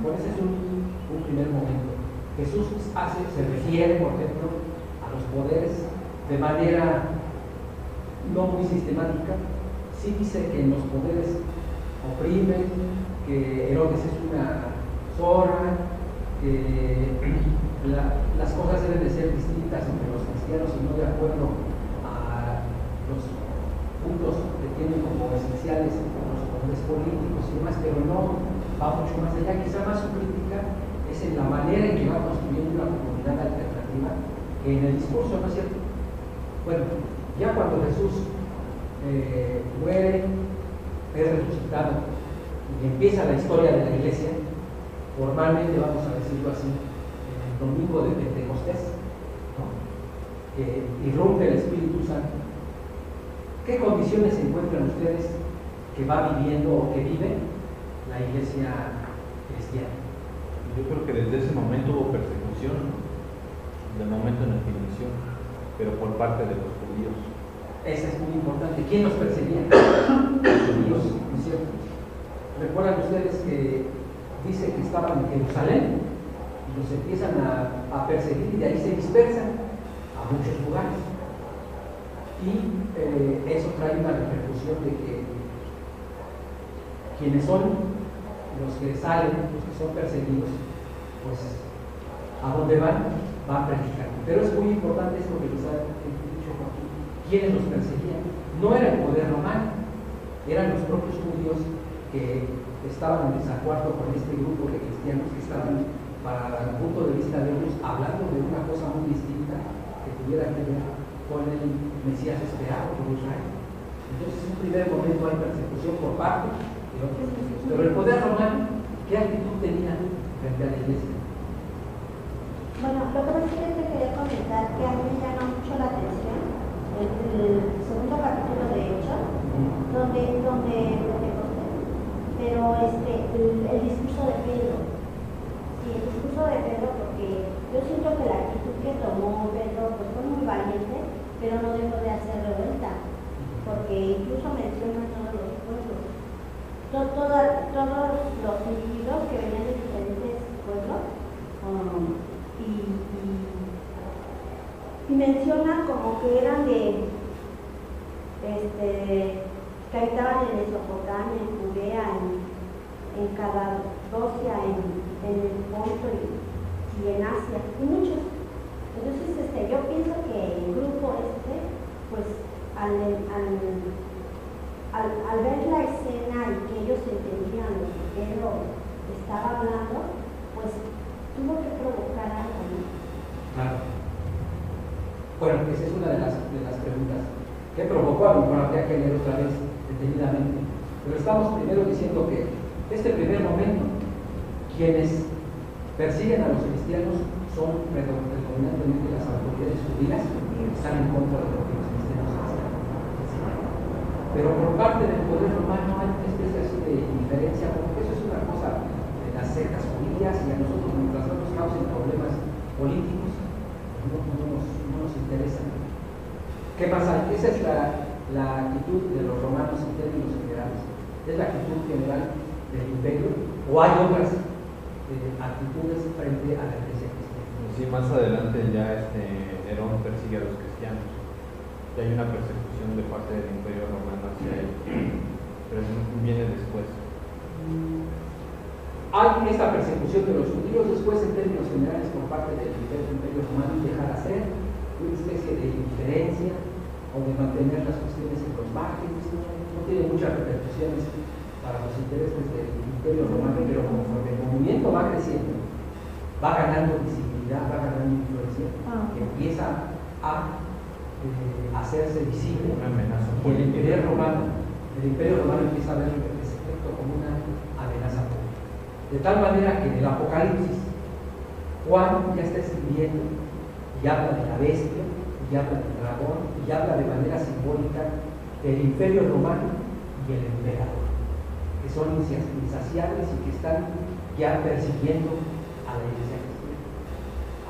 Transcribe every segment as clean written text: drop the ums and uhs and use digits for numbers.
Bueno, ese es un primer momento. Jesús se refiere, por ejemplo, a los poderes de manera no muy sistemática. Sí dice que los poderes oprimen, que Herodes es una zorra, que las cosas deben de ser distintas entre los cristianos y no de acuerdo a los puntos que tienen como esenciales los poderes políticos y demás, pero no va mucho más allá. Quizá más su crítica es en la manera en que va construyendo una comunidad alternativa, que en el discurso, ¿no es cierto? Bueno, ya cuando Jesús muere, es resucitado y empieza la historia de la iglesia, formalmente, vamos a decirlo así, el domingo de Pentecostés, ¿no? Irrumpe el Espíritu Santo. ¿Qué condiciones se encuentran ustedes que va viviendo o que vive la iglesia cristiana? Yo creo que desde ese momento hubo persecución, del momento en el que inició, pero por parte de los judíos. Esa es muy importante. ¿Quién los perseguía? Los judíos, ¿no es cierto? ¿Recuerdan ustedes que dice que estaban en Jerusalén y los empiezan a perseguir y de ahí se dispersan a muchos lugares? Y eso trae una repercusión de que quienes son los que salen, los que son perseguidos, pues a dónde van predicando. Pero es muy importante esto que les ha dicho Joaquín. ¿Quiénes los perseguían? No era el poder romano, eran los propios judíos que estaban en desacuerdo con este grupo de cristianos que estaban, para el punto de vista de ellos, hablando de una cosa muy distinta que tuviera que ver con el Mesías esperado por Israel. Entonces, en un primer momento hay persecución por parte de otros judíos. Pero el poder romano, ¿qué actitud tenía frente a la iglesia? Bueno, lo que más que quería comentar, que a mí me llama mucho la atención, el segundo capítulo de Hechos, donde pero el discurso de Pedro. Sí, el discurso de Pedro, porque yo siento que la actitud que tomó Pedro pues, fue muy valiente, pero no dejó de hacer revuelta, porque incluso menciona todos los pueblos, todos los individuos que venían de diferentes pueblos, y menciona como que eran que habitaban en Mesopotamia, en Judea, en Capadocia, en el Ponto y en Asia, y muchos. Entonces, yo pienso que el grupo pues al ver la escena y que ellos entendían lo que Pedro estaba hablando, pues tuvo que provocar algo, ¿no? Claro. Bueno, esa es una de las preguntas. ¿Qué provocó? A lo mejor habría que leer otra vez detenidamente. Pero estamos primero diciendo que este primer momento, quienes persiguen a los cristianos son predominantemente las autoridades judías que están en contra de lo que los cristianos hacen. Pero por parte del poder romano hay una especie así de indiferencia, porque eso es una cosa de las sectas judías y a nosotros, mientras no nos causen problemas políticos, no nos interesa. ¿Qué pasa? Esa es la actitud de los romanos en términos generales. Es la actitud general del imperio, o hay otras actitudes frente a la iglesia cristiana. Sí, más adelante ya Nerón persigue a los cristianos. Y hay una persecución de parte del imperio romano hacia él, pero viene después. Hay esta persecución de los judíos, después en términos generales por parte del imperio romano dejar hacer una especie de indiferencia o de mantener las cuestiones en los márgenes. No tiene muchas repercusiones para los intereses del imperio romano, pero conforme el movimiento va creciendo, va ganando visibilidad, va ganando influencia, empieza a hacerse visible una amenaza. Y el imperio romano empieza a ver ese efecto como una amenaza política. De tal manera que en el Apocalipsis Juan ya está escribiendo y habla de la bestia, y habla del dragón, y habla de manera simbólica del imperio romano y el emperador, que son insaciables y que están ya persiguiendo a la iglesia cristiana.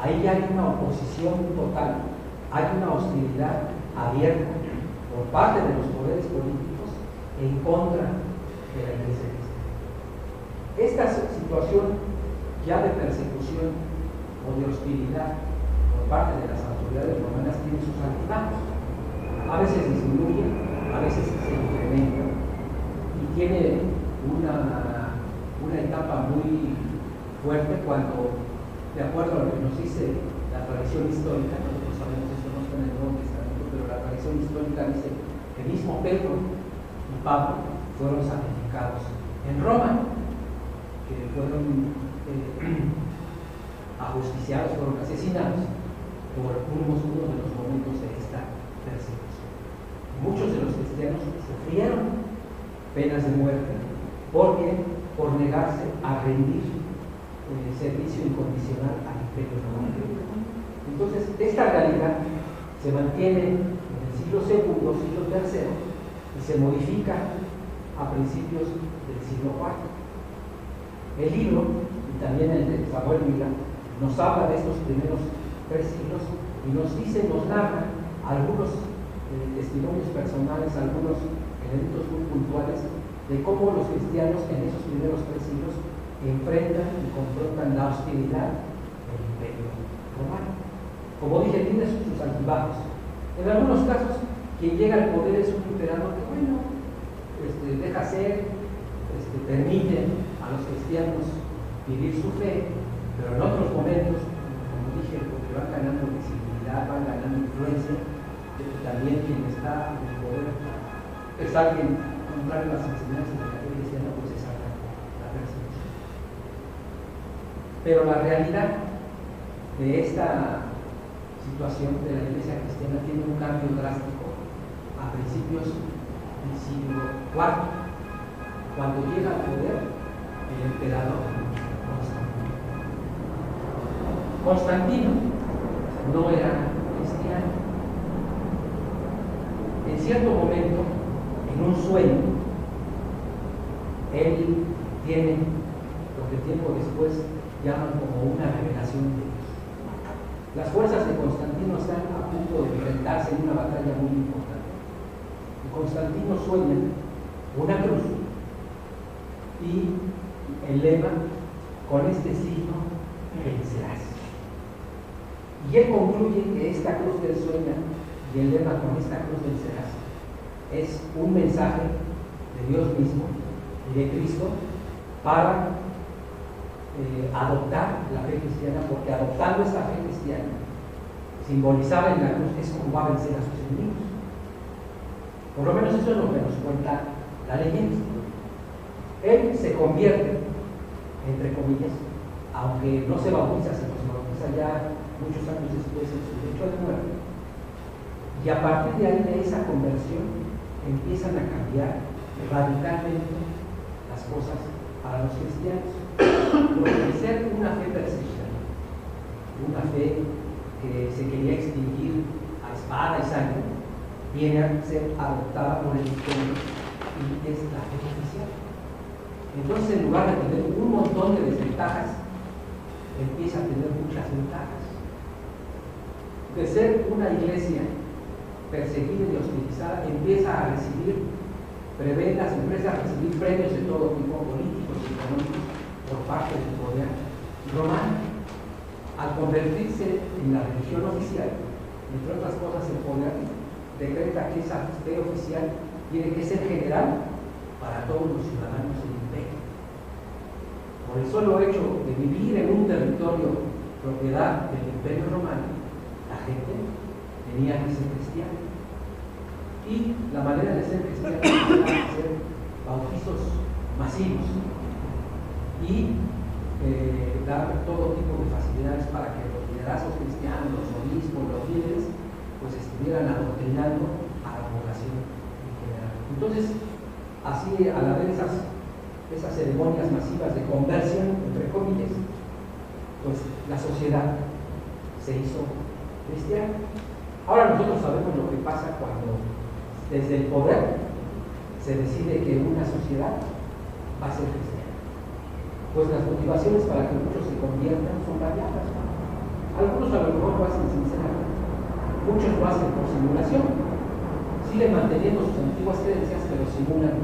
Ahí ya hay una oposición total, hay una hostilidad abierta por parte de los poderes políticos en contra de la iglesia cristiana. Esta situación ya de persecución o de hostilidad por parte de las autoridades romanas tiene sus altibajos. A veces disminuye, a veces se incrementa y tiene una etapa muy fuerte cuando, de acuerdo a lo que nos dice la tradición histórica, nosotros sabemos esto no está en el Nuevo Testamento, pero la tradición histórica dice que mismo Pedro y Pablo fueron sacrificados en Roma, que fueron ajusticiados, fueron asesinados por uno de los momentos de esta persecución. Muchos de los cristianos sufrieron penas de muerte porque por negarse a rendir servicio incondicional al Imperio Romano. Entonces, esta realidad se mantiene en el siglo II, siglo III y se modifica a principios del siglo IV. El libro, y también el de Samuel Vila, nos habla de estos primeros 3 siglos y nos dice, nos narra algunos testimonios personales, algunos elementos muy puntuales de cómo los cristianos en esos primeros 3 siglos enfrentan y confrontan la hostilidad del Imperio Romano. Como dije, tiene sus altibajos. En algunos casos, quien llega al poder es un emperador que, bueno, deja ser, permite a los cristianos vivir su fe, pero en otros momentos, como dije, porque van ganando visibilidad, van ganando influencia, también quien está en el poder es alguien contrario a las enseñanzas de la fe cristiana, pues se saca la persecución. Pero la realidad de esta situación de la iglesia cristiana tiene un cambio drástico a principios del siglo IV, cuando llega al poder el emperador Constantino. Constantino no era cristiano. En cierto momento, en un sueño, él tiene lo que tiempo después llaman como una revelación de Dios. Las fuerzas de Constantino están a punto de enfrentarse en una batalla muy importante. Y Constantino sueña una cruz y el lema, con este signo vencerás. Y él concluye que esta cruz del sueño y el lema, con esta cruz vencerás, es un mensaje de Dios mismo y de Cristo para adoptar la fe cristiana, porque adoptando esta fe cristiana simbolizada en la cruz es como va a vencer a sus enemigos. Por lo menos eso es lo que nos cuenta la leyenda. Él se convierte, entre comillas, aunque no se bautiza, sino se bautiza ya muchos años después en su lecho de muerte. Y a partir de ahí, de esa conversión, empiezan a cambiar radicalmente las cosas para los cristianos. Porque de ser una fe perseguida, una fe que se quería extinguir a espada y sangre, viene a ser adoptada por el Imperio y es la fe oficial. Entonces, en lugar de tener un montón de desventajas, empieza a tener muchas ventajas. De ser una iglesia perseguida y hostilizada, empieza a recibir prebendas, empieza a recibir premios de todo tipo, políticos y económicos, por parte del poder romano. Al convertirse en la religión oficial, entre otras cosas, el poder decreta que esa fe oficial tiene que ser general para todos los ciudadanos del imperio. Por el solo hecho de vivir en un territorio propiedad del Imperio Romano, la gente tenía que ser cristiana. Y la manera de ser cristiana era hacer bautizos masivos y dar todo tipo de facilidades para que los liderazgos cristianos, los obispos, los líderes, pues estuvieran adoctrinando a la población en general. Entonces, así, al haber esas ceremonias masivas de conversión, entre comillas, pues la sociedad se hizo cristiana. Ahora nosotros sabemos lo que pasa cuando desde el poder se decide que una sociedad va a ser cristiana. Pues las motivaciones para que muchos se conviertan son variadas. Algunos a lo mejor lo hacen sinceramente, muchos lo hacen por simulación, siguen manteniendo sus antiguas creencias, pero simulan